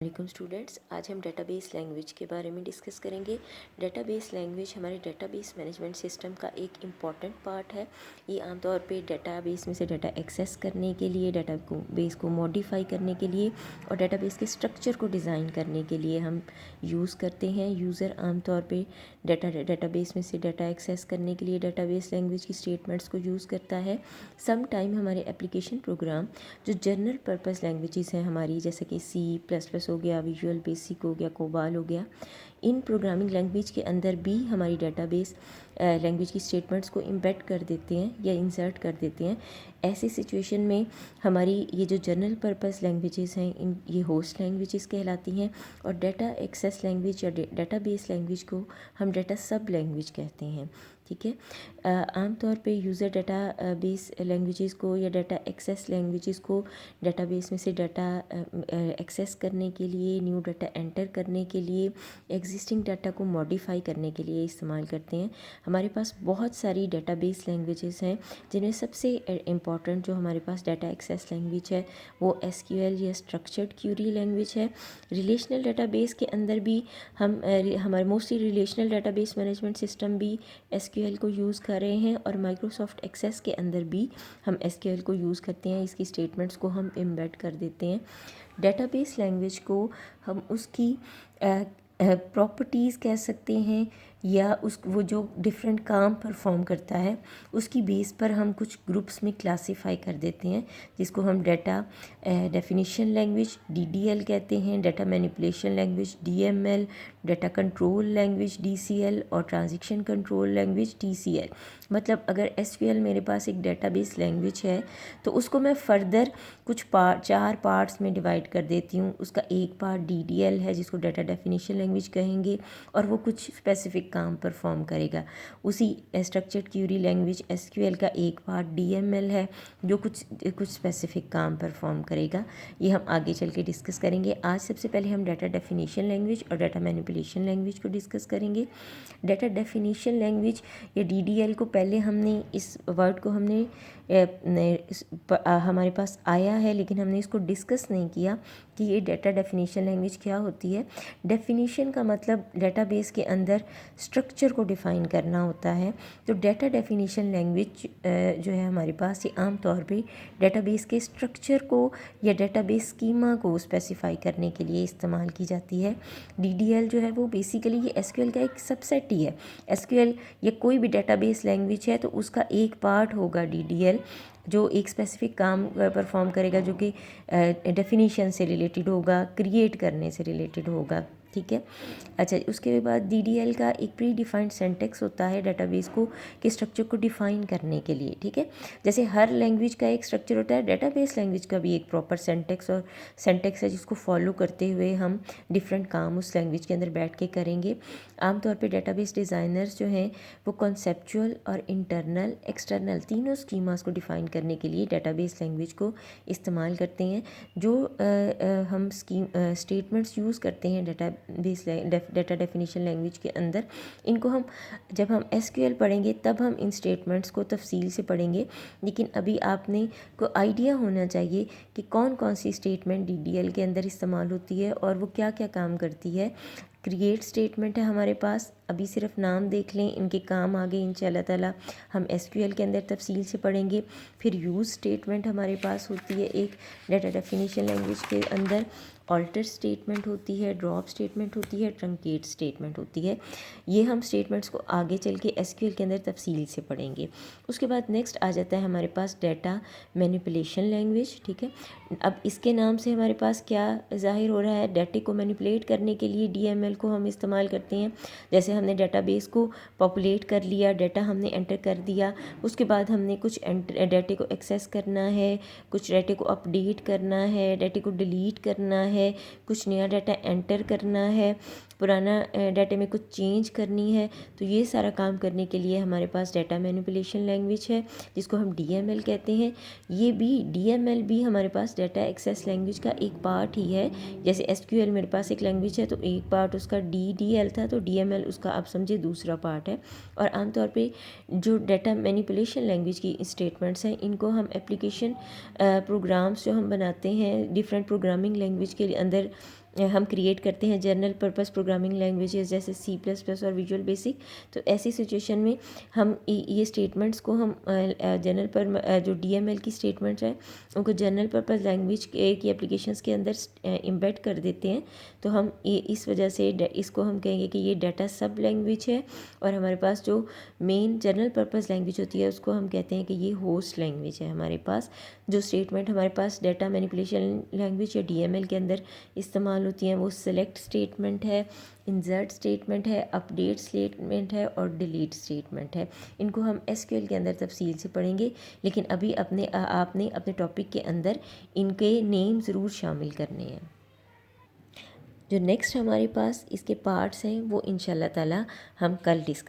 वालेकुम स्टूडेंट्स, आज हम डेटाबेस लैंग्वेज के बारे में डिस्कस करेंगे। डेटाबेस लैंग्वेज हमारे डेटाबेस मैनेजमेंट सिस्टम का एक इम्पॉर्टेंट पार्ट है। ये आमतौर पे डेटाबेस में से डाटा एक्सेस करने के लिए, डेटाबेस को मॉडिफाई करने के लिए और डेटाबेस के स्ट्रक्चर को डिज़ाइन करने के लिए हम यूज़ करते हैं। यूज़र आमतौर पे डेटाबेस में से डाटा एक्सेस करने के लिए डेटाबेस लैंग्वेज की स्टेटमेंट्स को यूज़ करता है। सम टाइम हमारे एप्लीकेशन प्रोग्राम जो जनरल पर्पस लैंग्वेजेस हैं हमारी, जैसे कि C++ हो गया, विजुअल बेसिक हो गया, कोबाल हो गया, इन प्रोग्रामिंग लैंग्वेज के अंदर भी हमारी डेटाबेस लैंग्वेज की स्टेटमेंट्स को इम्बेड कर देते हैं या इंसर्ट कर देते हैं। ऐसी सिचुएशन में हमारी ये जो जनरल पर्पस लैंग्वेजेस हैं ये होस्ट लैंग्वेजेस कहलाती हैं और डाटा एक्सेस लैंग्वेज या डेटाबेस लैंग्वेज को हम डाटा सब लैंग्वेज कहते हैं। ठीक है। आमतौर पे यूज़र डाटा बेस लैंग्वेजेस को या डाटा एक्सेस लैंग्वेजेस को डेटाबेस में से डाटा एक्सेस करने के लिए, न्यू डाटा एंटर करने के लिए, एग्जिस्टिंग डाटा को मॉडिफाई करने के लिए इस्तेमाल करते हैं। हमारे पास बहुत सारी डेटाबेस लैंग्वेजेस हैं, जिनमें सबसे इम्पॉर्टेंट जो हमारे पास डाटा एक्सेस लैंग्वेज है वो SQL या स्ट्रक्चर्ड क्यूरी लैंग्वेज है। रिलेशनल डाटाबेस के अंदर भी हम हमारे mostly relational database management system भी SQL को यूज़ कर रहे हैं और माइक्रोसॉफ्ट एक्सेस के अंदर भी हम SQL को यूज़ करते हैं। इसकी स्टेटमेंट्स को हम एम्बेड कर देते हैं। डेटाबेस लैंग्वेज को हम उसकी प्रॉपर्टीज़ कह सकते हैं या वो जो डिफरेंट काम परफॉर्म करता है उसकी बेस पर हम कुछ ग्रुप्स में क्लासीफाई कर देते हैं, जिसको हम डाटा डेफिनेशन लैंग्वेज DDL कहते हैं, data manipulation language DML, data control language DCL और ट्रांजैक्शन कंट्रोल लैंग्वेज TCL। मतलब अगर SQL मेरे पास एक डेटाबेस लैंग्वेज है तो उसको मैं फर्दर कुछ चार पार्ट्स में डिवाइड कर देती हूँ। उसका एक पार्ट DDL है जिसको डाटा डेफिनेशन लैंग्वेज कहेंगे और वो कुछ स्पेसिफिक काम परफॉर्म करेगा। उसी स्ट्रक्चर्ड क्यूरी लैंग्वेज SQL का एक पार्ट DML है जो कुछ स्पेसिफिक काम परफॉर्म करेगा। ये हम आगे चल के डिस्कस करेंगे। आज सबसे पहले हम डाटा डेफिनेशन लैंग्वेज और डाटा मैनिपुलेशन लैंग्वेज को डिस्कस करेंगे। डाटा डेफिनेशन लैंग्वेज या DDL को पहले हमने इस वर्ड को हमने हमारे पास आया है, लेकिन हमने इसको डिस्कस नहीं किया कि ये डाटा डेफिनेशन लैंग्वेज क्या होती है। डेफिनेशन का मतलब डेटाबेस के अंदर स्ट्रक्चर को डिफ़ाइन करना होता है। तो डाटा डेफिनेशन लैंग्वेज जो है हमारे पास, ये आम तौर पे डेटाबेस के स्ट्रक्चर को या डेटाबेस स्कीमा को स्पेसिफाई करने के लिए इस्तेमाल की जाती है। DDL जो है वो बेसिकली ये SQL का एक सबसेट ही है। SQL या कोई भी डेटाबेस लैंग्वेज है तो उसका एक पार्ट होगा DDL जो एक स्पेसिफिक काम परफॉर्म करेगा, जो कि डेफिनेशन से रिलेटेड होगा, क्रिएट करने से रिलेटेड होगा। ठीक है। अच्छा, उसके बाद DDL का एक प्री डिफाइंड सेंटेक्स होता है डेटाबेस को के स्ट्रक्चर को डिफ़ाइन करने के लिए। ठीक है। जैसे हर लैंग्वेज का एक स्ट्रक्चर होता है, डेटाबेस लैंग्वेज का भी एक प्रॉपर सेंटेक्स है जिसको फॉलो करते हुए हम डिफरेंट काम उस लैंग्वेज के अंदर बैठ के करेंगे। आमतौर पे डेटाबेस डिज़ाइनर्स जो हैं वो कॉन्सेप्चुअल और इंटरनल एक्सटर्नल तीनों स्कीमास को डिफ़ाइन करने के लिए डेटाबेस लैंग्वेज को इस्तेमाल करते हैं। जो हम स्टेटमेंट्स यूज़ करते हैं डाटा डेफिनेशन लैंग्वेज के अंदर, इनको हम जब हम SQL पढ़ेंगे तब हम इन स्टेटमेंट्स को तफसील से पढ़ेंगे। लेकिन अभी आपने को आइडिया होना चाहिए कि कौन कौन सी स्टेटमेंट DDL के अंदर इस्तेमाल होती है और वो क्या क्या काम करती है। क्रिएट स्टेटमेंट है हमारे पास, अभी सिर्फ नाम देख लें, इनके काम आगे इंशाल्लाह ताला हम SQL के अंदर तफसील से पढ़ेंगे। फिर यूज़ स्टेटमेंट हमारे पास होती है एक डाटा डेफिनेशन लैंग्वेज के अंदर, ऑल्टर स्टेटमेंट होती है, ड्रॉप स्टेटमेंट होती है, ट्रंकेट स्टेटमेंट होती है। ये हम स्टेटमेंट्स को आगे चल के SQL के अंदर तफसील से पढ़ेंगे। उसके बाद नेक्स्ट आ जाता है हमारे पास डाटा मैनिपुलेशन लैंग्वेज। ठीक है। अब इसके नाम से हमारे पास क्या ज़ाहिर हो रहा है, डाटे को मैनिपुलेट करने के लिए DML को हम इस्तेमाल करते हैं। जैसे हमने डाटाबेस को पॉपुलेट कर लिया, डाटा हमने एंटर कर दिया, उसके बाद हमने कुछ डाटे को एक्सेस करना है, कुछ डाटे को अपडेट करना है, डाटे को डिलीट करना है, कुछ नया डाटा एंटर करना है, पुराना डाटे में कुछ चेंज करनी है। तो ये सारा काम करने के लिए हमारे पास डाटा मैनिपुलेशन लैंग्वेज है जिसको हम DML कहते हैं। ये भी DML भी हमारे पास डाटा एक्सेस लैंग्वेज का एक पार्ट ही है। जैसे SQL मेरे पास एक लैंग्वेज है तो एक पार्ट उसका DDL था, तो DML उसका आप समझे दूसरा पार्ट है। और आमतौर पे जो डाटा मैनिपुलेशन लैंग्वेज की स्टेटमेंट्स हैं इनको हम एप्लीकेशन प्रोग्राम्स जो हम बनाते हैं डिफरेंट प्रोग्रामिंग लैंग्वेज के अंदर हम क्रिएट करते हैं जनरल पर्पस प्रोग्रामिंग लैंग्वेजेस जैसे C++ और विजुअल बेसिक। तो ऐसी सिचुएशन में हम ये स्टेटमेंट्स को हम जनरल पर जो DML की स्टेटमेंट्स हैं उनको जनरल पर्पस लैंग्वेज की एप्लीकेशंस के अंदर एम्बेड कर देते हैं। तो हम इस वजह से इसको हम कहेंगे कि ये डाटा सब लैंग्वेज है, और हमारे पास जो मेन जनरल पर्पस लैंग्वेज होती है उसको हम कहते हैं कि ये होस्ट लैंग्वेज है। हमारे पास जो स्टेटमेंट हमारे पास डाटा मैनिपुलेशन लैंग्वेज या DML के अंदर इस्तेमाल होती हैं वो सेलेक्ट स्टेटमेंट है, इंसर्ट स्टेटमेंट है, अपडेट स्टेटमेंट है और डिलीट स्टेटमेंट है। इनको हम SQL के अंदर तफसील से पढ़ेंगे, लेकिन अभी आपने अपने टॉपिक के अंदर इनके नेम ज़रूर शामिल करने हैं। जो नेक्स्ट हमारे पास इसके पार्ट्स हैं वो इंशाल्लाह ताला हम कल डिस्कस